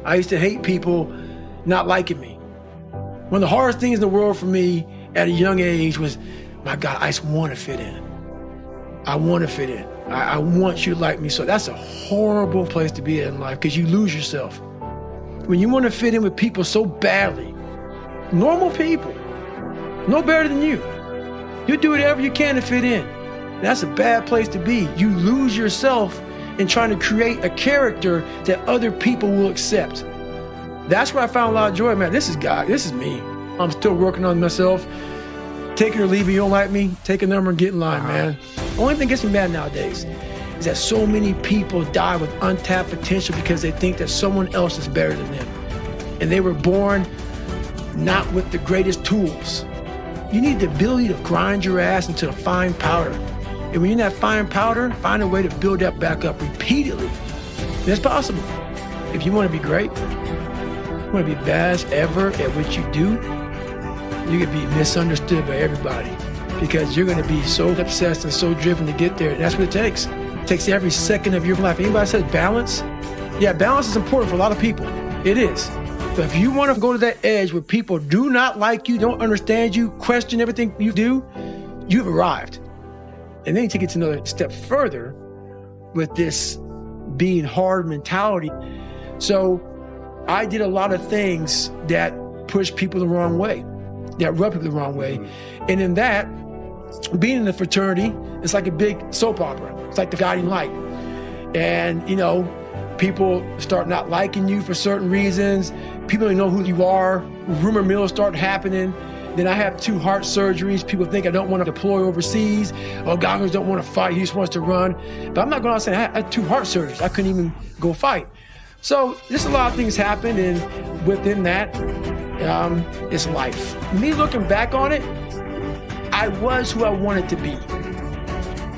I used to hate people not liking me. One of the hardest things in the world for me at a young age was, my God, I just want to fit in. I want to fit in. I want you to like me. So that's a horrible place to be in life because you lose yourself. When you want to fit in with people so badly, normal people, no better than you, you do whatever you can to fit in. That's a bad place to be. You lose yourself in trying to create a character that other people will accept. That's where I found a lot of joy, man. This is God, this is me. I'm still working on myself. Take it or leave it, you don't like me, take a number and get in line, man. The only thing that gets me mad nowadays is that so many people die with untapped potential because they think that someone else is better than them. And they were born not with the greatest tools. You need the ability to grind your ass into a fine powder. And when you're in that fine powder, find a way to build that back up repeatedly. And it's possible. If you want to be great, you want to be best ever at what you do, you're going to be misunderstood by everybody because you're going to be so obsessed and so driven to get there. And that's what it takes. It takes every second of your life. Anybody says balance? Yeah, balance is important for a lot of people. It is. But if you want to go to that edge where people do not like you, don't understand you, question everything you do, you've arrived. And then you take it to another step further with this being hard mentality. So I did a lot of things that pushed people the wrong way, that rubbed people the wrong way. And in that, being in the fraternity, it's like a big soap opera. It's like the guiding light. And, you know, people start not liking you for certain reasons. People don't know who you are. Rumor mills start happening. Then I have 2 heart surgeries. People think I don't want to deploy overseas. Oh, Goggins don't want to fight. He just wants to run. But I'm not going out saying I had 2 heart surgeries. I couldn't even go fight. So just a lot of things happened. And within that, it's life. Me looking back on it, I was who I wanted to be.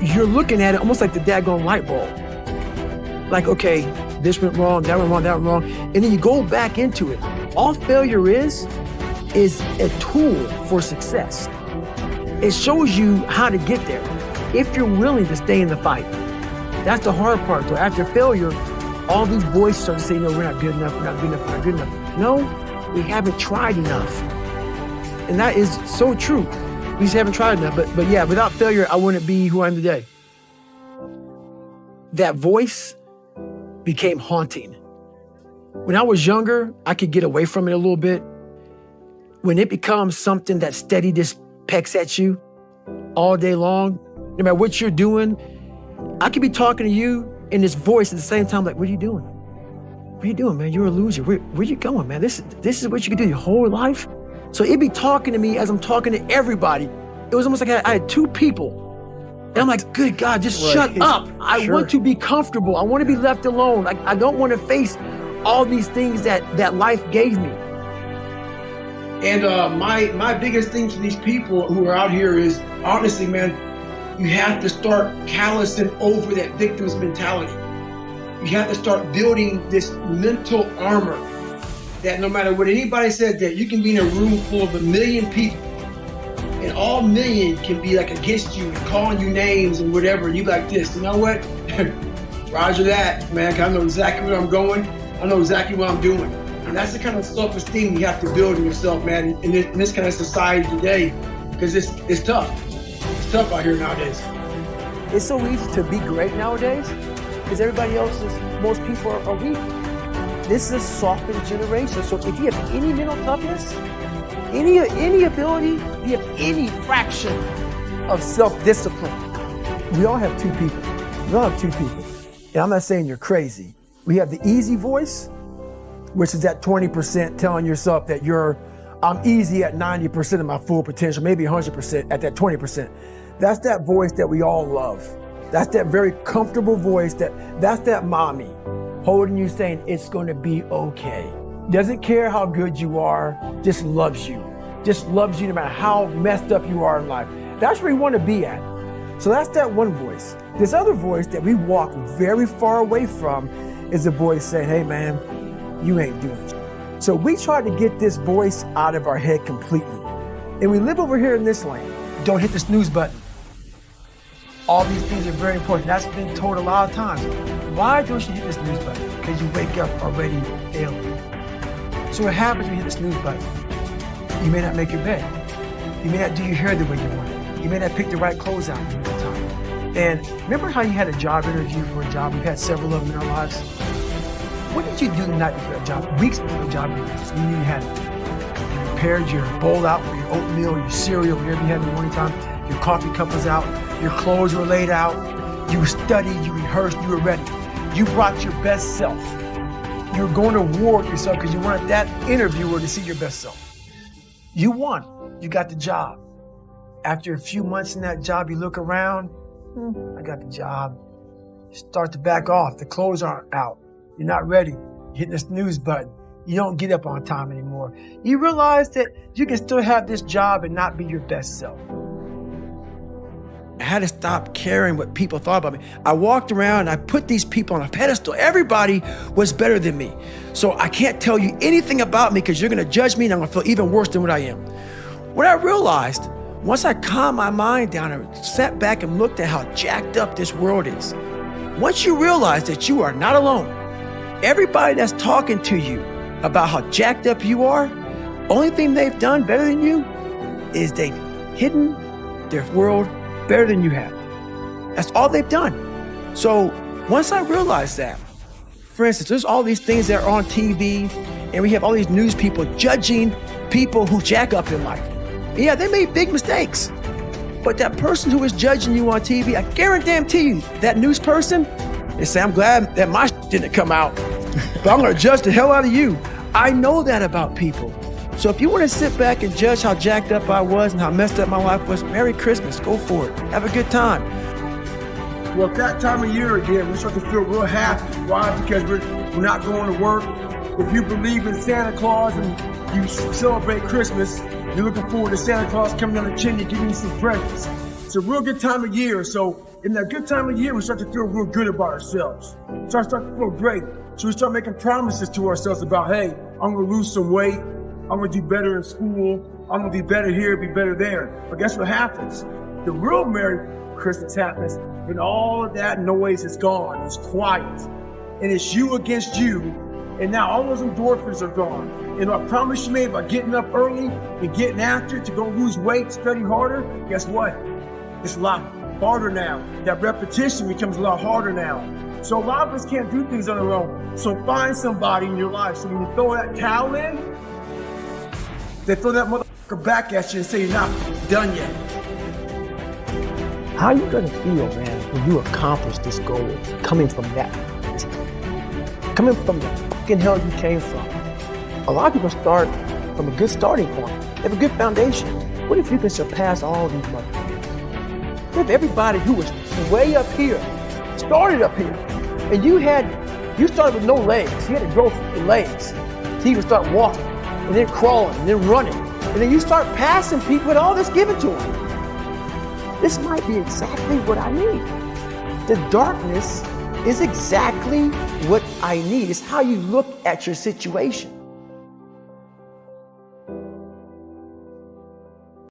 You're looking at it almost like the daggone light bulb. Like, okay, this went wrong, that went wrong, that went wrong. And then you go back into it. All failure is a tool for success. It shows you how to get there if you're willing to stay in the fight. That's the hard part. So after failure, all these voices start to say, no, we're not good enough, we're not good enough, we're not good enough. No, we haven't tried enough. And that is so true. We just haven't tried enough. But yeah, without failure, I wouldn't be who I am today. That voice became haunting. When I was younger, I could get away from it a little bit. When it becomes something that steady just pecks at you all day long, no matter what you're doing, I could be talking to you in this voice at the same time, like, what are you doing? What are you doing, man? You're a loser. Where you going, man? This is what you can do your whole life? So it'd be talking to me as I'm talking to everybody. It was almost like I had 2 people. And I'm like, good God, just shut up. I want to be comfortable. I want to be left alone. I don't want to face all these things that life gave me. And my biggest thing to these people who are out here is, honestly, man, you have to start callousing over that victim's mentality. You have to start building this mental armor that no matter what anybody said, that you can be in a room full of 1 million people and all million can be like against you and calling you names and whatever. And you like this, you know what? Roger that, man, 'cause I know exactly where I'm going. I know exactly what I'm doing. And that's the kind of self-esteem you have to build in yourself, man, in this kind of society today, because it's tough. It's tough out here nowadays. It's so easy to be great nowadays because most people are weak. This is a softened generation. So if you have any mental toughness, any ability, you have any fraction of self-discipline, we all have 2 people. We all have 2 people. And I'm not saying you're crazy. We have the easy voice, which is that 20% telling yourself that I'm easy at 90% of my full potential, maybe 100% at that 20%. That's that voice that we all love. That's that very comfortable voice that's that mommy holding you saying it's going to be okay. Doesn't care how good you are, just loves you. Just loves you no matter how messed up you are in life. That's where you want to be at. So that's that one voice. This other voice that we walk very far away from is the voice saying, hey man, you ain't doing it. So we try to get this voice out of our head completely. And we live over here in this lane. Don't hit the snooze button. All these things are very important. That's been told a lot of times. Why don't you hit the snooze button? Because you wake up already failing. So what happens when you hit the snooze button? You may not make your bed. You may not do your hair the way you want it. You may not pick the right clothes out at the time. And remember how you had a job interview for a job? We've had several of them in our lives. What did you do the night before a job, weeks before a job interview? So you had you prepared your bowl out for your oatmeal, your cereal, whatever you had in the morning time. Your coffee cup was out. Your clothes were laid out. You studied, you rehearsed, you were ready. You brought your best self. You were going to war with yourself because you wanted that interviewer to see your best self. You won. You got the job. After a few months in that job, you look around. I got the job. You start to back off. The clothes aren't out. You're not ready. You're hitting the snooze button. You don't get up on time anymore. You realize that you can still have this job and not be your best self. I had to stop caring what people thought about me. I walked around and I put these people on a pedestal. Everybody was better than me. So I can't tell you anything about me because you're going to judge me and I'm going to feel even worse than what I am. What I realized, once I calmed my mind down and sat back and looked at how jacked up this world is, once you realize that you are not alone, everybody that's talking to you about how jacked up you are, only thing they've done better than you is they've hidden their world better than you have. That's all they've done. So once I realized that, for instance, there's all these things that are on TV and we have all these news people judging people who jack up in life. Yeah, they made big mistakes. But that person who is judging you on TV, I guarantee you, that news person, they say, I'm glad that my didn't come out, but I'm gonna judge the hell out of you. I know that about people. So if you want to sit back and judge how jacked up I was and how messed up my life was, Merry Christmas, go for it. Have a good time. Well, at that time of year again, we start to feel real happy. Why? Because we're not going to work. If you believe in Santa Claus and you celebrate Christmas, you're looking forward to Santa Claus coming down the chimney giving you some presents. It's a real good time of year. So in that good time of year, we start to feel real good about ourselves. So I start to feel great. So we start making promises to ourselves about, hey, I'm going to lose some weight. I'm going to do better in school. I'm going to be better here, be better there. But guess what happens? The real Merry Christmas happens when all of that noise is gone. It's quiet. And it's you against you. And now all those endorphins are gone. And I promise you made by getting up early and getting after it to go lose weight, study harder, guess what? It's a lot harder now. That repetition becomes a lot harder now. So a lot of us can't do things on our own. So find somebody in your life. So when you throw that towel in, they throw that motherfucker back at you and say you're not done yet. How are you gonna feel, man, when you accomplish this goal coming from that? Coming from the fucking hell you came from. A lot of people start from a good starting point. They have a good foundation. What if you can surpass all these motherfuckers? What if everybody who was way up here started up here, and you started with no legs. You had to grow the legs. So you can start walking, and then crawling, and then running. And then you start passing people with all this given to them. This might be exactly what I need. The darkness is exactly what I need. It's how you look at your situation.